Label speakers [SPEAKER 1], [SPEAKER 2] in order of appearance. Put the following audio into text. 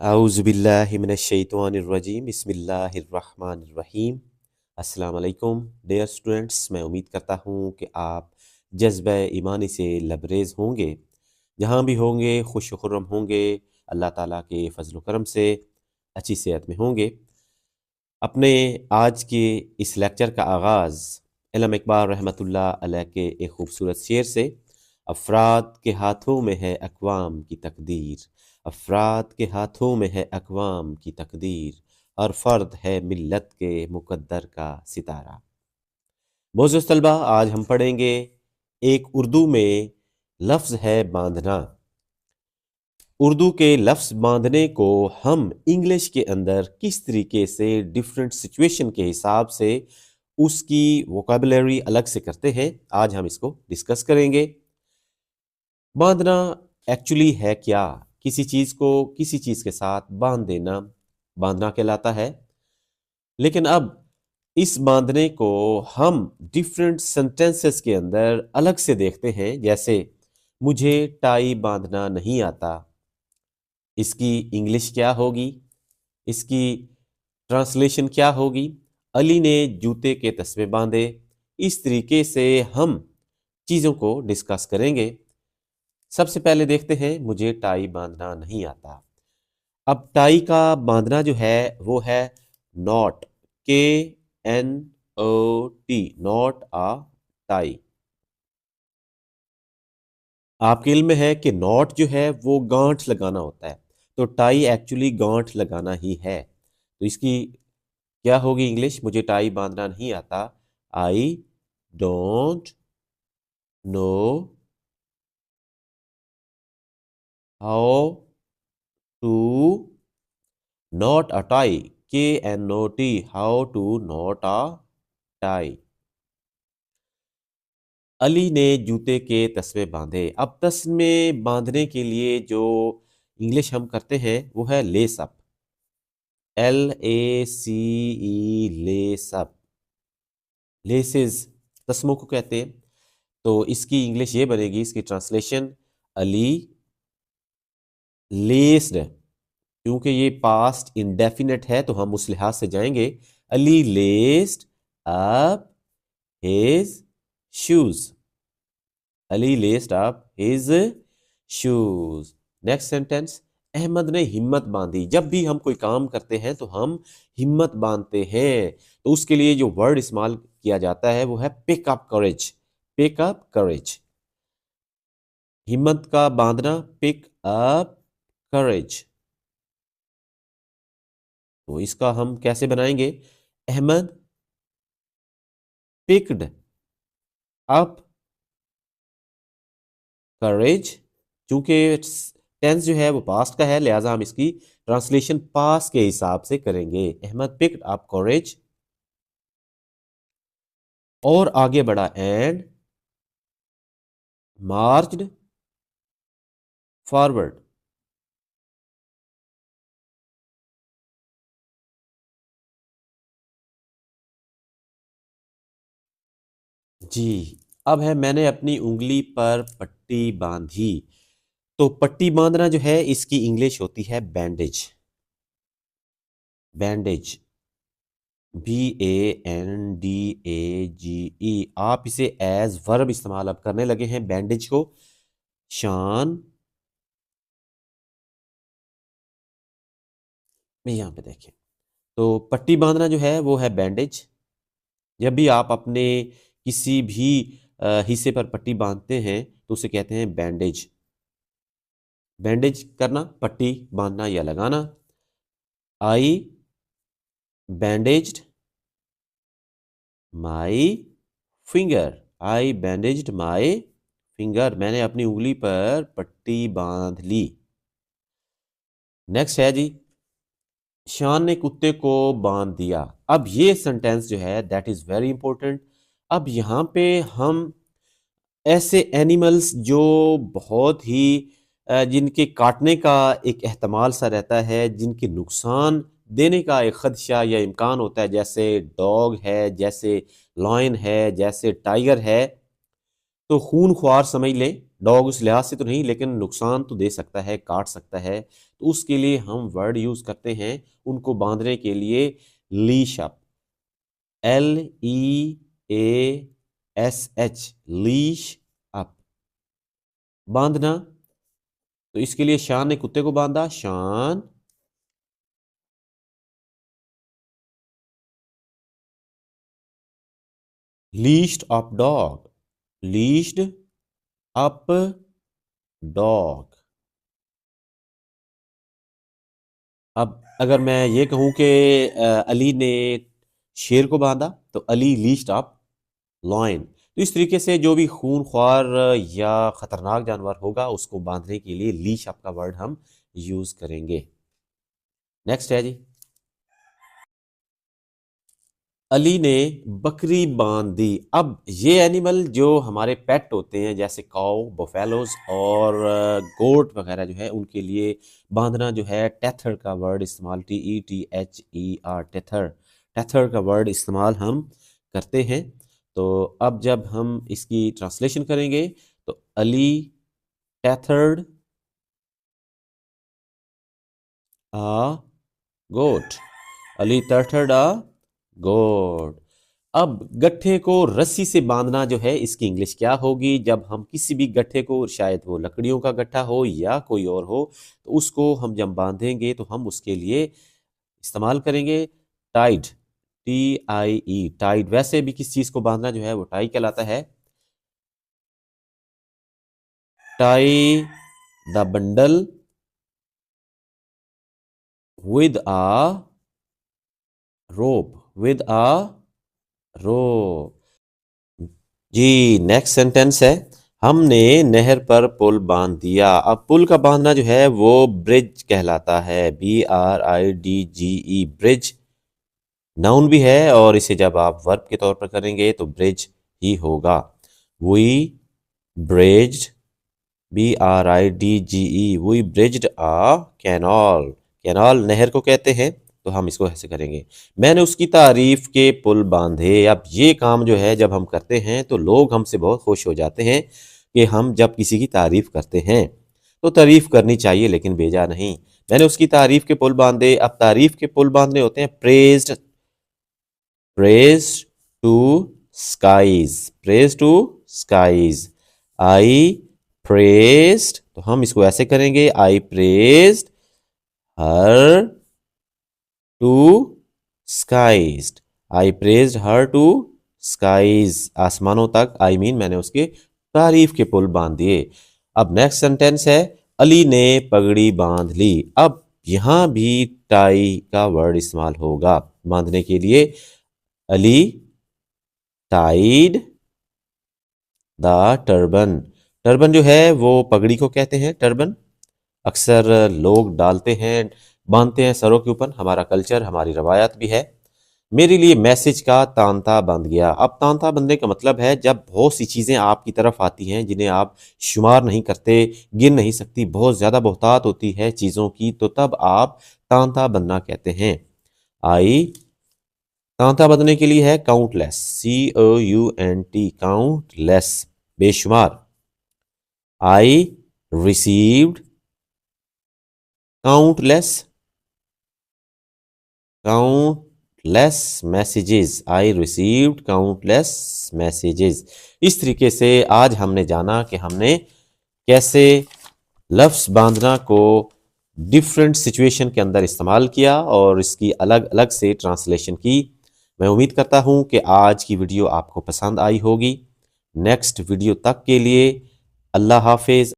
[SPEAKER 1] आउज़ुबिल्लाहि मिनश्शैतानिर्रजीम बिस्मिल्लाहिर्रहमानिर्रहीम। अस्सलाम वालेकुम डियर स्टूडेंट्स, मैं उम्मीद करता हूँ कि आप जज्बा ईमानी से लबरेज़ होंगे। जहाँ भी होंगे खुश खुर्रम होंगे, अल्लाह ताला के फजल करम से अच्छी सेहत में होंगे। अपने आज के इस लेक्चर का आगाज़ इल्म इकबाल रहमतुल्लाह अलैह के एक खूबसूरत शेर से। अफराद के हाथों में है अक़वाम की तकदीर, अफराद के हाथों में है अक़वाम की तकदीर, हर फ़र्द है मिल्लत के मुक़द्दर का सितारा। मोअज़्ज़ज़ तलबा, आज हम पढ़ेंगे एक उर्दू में लफ्ज़ है बांधना। उर्दू के लफ्ज़ बांधने को हम इंग्लिश के अंदर किस तरीके से डिफरेंट सिचुएशन के हिसाब से उसकी वोकैबुलरी अलग से करते हैं, आज हम इसको डिस्कस करेंगे। बांधना एक्चुअली है क्या? किसी चीज़ को किसी चीज़ के साथ बांध देना बांधना कहलाता है। लेकिन अब इस बांधने को हम डिफरेंट सेंटेंसेस के अंदर अलग से देखते हैं। जैसे मुझे टाई बांधना नहीं आता, इसकी इंग्लिश क्या होगी? इसकी ट्रांसलेशन क्या होगी? अली ने जूते के तस्मे बांधे। इस तरीके से हम चीज़ों को डिस्कस करेंगे। सबसे पहले देखते हैं मुझे टाई बांधना नहीं आता। अब टाई का बांधना जो है वो है not, KNOT, not a tie. आपके इल्म में है कि नॉट जो है वो गांठ लगाना होता है, तो टाई एक्चुअली गांठ लगाना ही है। तो इसकी क्या होगी इंग्लिश? मुझे टाई बांधना नहीं आता। I don't know how to knot a tie, KNOT, how to knot a tie. Ali ने जूते के तस्मे बांधे। अब तस्मे बांधने के लिए जो इंग्लिश हम करते हैं वो है lace up, LACE, lace up. Laces तस्मों को कहते हैं। तो इसकी इंग्लिश ये बनेगी, इसकी ट्रांसलेशन अली लेस्ड। क्योंकि ये पास्ट इंडेफिनेट है तो हम उस लिहाज से जाएंगे। Ali laced up his shoes, Ali laced up his shoes. Next sentence, Ahmad ने हिम्मत बांधी। जब भी हम कोई काम करते हैं तो हम हिम्मत बांधते हैं, तो उसके लिए जो वर्ड इस्तेमाल किया जाता है वो है पिक अप करेज। पिक अप करेज, हिम्मत का बांधना, पिक अप करेज। तो इसका हम कैसे बनाएंगे? अहमद पिक्ड अप करेज। चूंकि टेंस जो है वो पास्ट का है, लिहाजा हम इसकी ट्रांसलेशन पास्ट के हिसाब से करेंगे। अहमद पिक्ड अप करेज, और आगे बढ़ा एंड मार्च्ड फॉरवर्ड। जी, अब है मैंने अपनी उंगली पर पट्टी बांधी। तो पट्टी बांधना जो है इसकी इंग्लिश होती है बैंडेज। Bandage, BANDAGE। आप इसे एज वर्ब इस्तेमाल अब करने लगे हैं बैंडेज को। शान में यहाँ पे देखें, तो पट्टी बांधना जो है वो है बैंडेज। जब भी आप अपने किसी भी हिस्से पर पट्टी बांधते हैं तो उसे कहते हैं बैंडेज। बैंडेज करना, पट्टी बांधना या लगाना। I bandaged my finger, I bandaged my finger. मैंने अपनी उंगली पर पट्टी बांध ली। नेक्स्ट है जी, शान ने कुत्ते को बांध दिया। अब ये सेंटेंस जो है दैट इज वेरी इंपॉर्टेंट। अब यहाँ पे हम ऐसे एनिमल्स जो बहुत ही जिनके काटने का एक एहतमाल सा रहता है, जिनके नुकसान देने का एक खदशा या इम्कान होता है, जैसे डॉग है, जैसे लॉयन है, जैसे टाइगर है, तो खून ख्वार समझ लें, डॉग उस लिहाज से तो नहीं, लेकिन नुकसान तो दे सकता है, काट सकता है। तो उसके लिए हम वर्ड यूज़ करते हैं उनको बांधने के लिए, leash up, LEASH, leash up, बांधना। तो इसके लिए शान ने कुत्ते को बांधा, शान लीश्ड अप डॉग, लीश्ड अप डॉग। अब अगर मैं ये कहूँ कि अली ने शेर को बांधा, तो अली लीश्ड अप लॉयन। तो इस तरीके से जो भी खून ख्वार या ख़तरनाक जानवर होगा उसको बांधने के लिए लीश अप का वर्ड हम यूज़ करेंगे। नेक्स्ट है जी, अली ने बकरी बांध दी। अब ये एनिमल जो हमारे पेट होते हैं, जैसे काऊ, बफेलोज और गोट वगैरह जो है, उनके लिए बांधना जो है टेथर का वर्ड इस्तेमाल, TETHER, टेथर, टेथर का वर्ड इस्तेमाल हम करते हैं। तो अब जब हम इसकी ट्रांसलेशन करेंगे तो अली टेथर्ड आ गोट, अली टेथर्ड आ गोट। अब गट्ठे को रस्सी से बांधना जो है, इसकी इंग्लिश क्या होगी? जब हम किसी भी गट्ठे को, शायद वो लकड़ियों का गट्ठा हो या कोई और हो, तो उसको हम जब बांधेंगे तो हम उसके लिए इस्तेमाल करेंगे टाइड, TIE, टाइड। वैसे भी किस चीज़ को बांधना जो है वो टाई कहलाता है। Tie the bundle with a rope, with a rope. जी, नेक्स्ट सेंटेंस है, हमने नहर पर पुल बांध दिया। अब पुल का बांधना जो है वो ब्रिज कहलाता है, BRIDGE, ब्रिज नाउन भी है, और इसे जब आप वर्ब के तौर पर करेंगे तो ब्रिज ही होगा। We bridged, BRIDGE, we bridged a canal, canal नहर को कहते हैं, तो हम इसको ऐसे करेंगे, मैंने उसकी तारीफ के पुल बांधे। अब ये काम जो है जब हम करते हैं तो लोग हमसे बहुत खुश हो जाते हैं कि हम जब किसी की तारीफ करते हैं तो तारीफ करनी चाहिए, लेकिन बेजा नहीं। मैंने उसकी तारीफ के पुल बांधे। अब तारीफ के पुल बांधने होते हैं praised, praise to skies, praise to skies. I praised, तो हम इसको ऐसे करेंगे, I praised her to skies, I praised her to skies, आसमानों तक, मैंने उसके तारीफ के पुल बांध दिए। अब नेक्स्ट सेंटेंस है, अली ने पगड़ी बांध ली। अब यहां भी टाई का वर्ड इस्तेमाल होगा बांधने के लिए, Ali tied the turban. Turban जो है वो पगड़ी को कहते हैं, टर्बन अक्सर लोग डालते हैं, बांधते हैं सरों के ऊपर, हमारा कल्चर, हमारी रवायत भी है। मेरे लिए मैसेज का तांता बंध गया। अब तांता बंधने का मतलब है जब बहुत सी चीज़ें आपकी तरफ आती हैं जिन्हें आप शुमार नहीं करते, गिन नहीं सकती, बहुत ज़्यादा बहुतात होती है चीज़ों की, तो तब आप तांता बंधना कहते हैं। आई तांता बंधने के लिए है काउंटलेस, COUNT, काउंटलेस, बेशुमार। I received countless, countless messages, I received countless messages. इस तरीके से आज हमने जाना कि हमने कैसे लफ्ज़ बांधना को डिफरेंट सिचुएशन के अंदर इस्तेमाल किया और इसकी अलग अलग से ट्रांसलेशन की। मैं उम्मीद करता हूँ कि आज की वीडियो आपको पसंद आई होगी। नेक्स्ट वीडियो तक के लिए अल्लाह हाफिज़।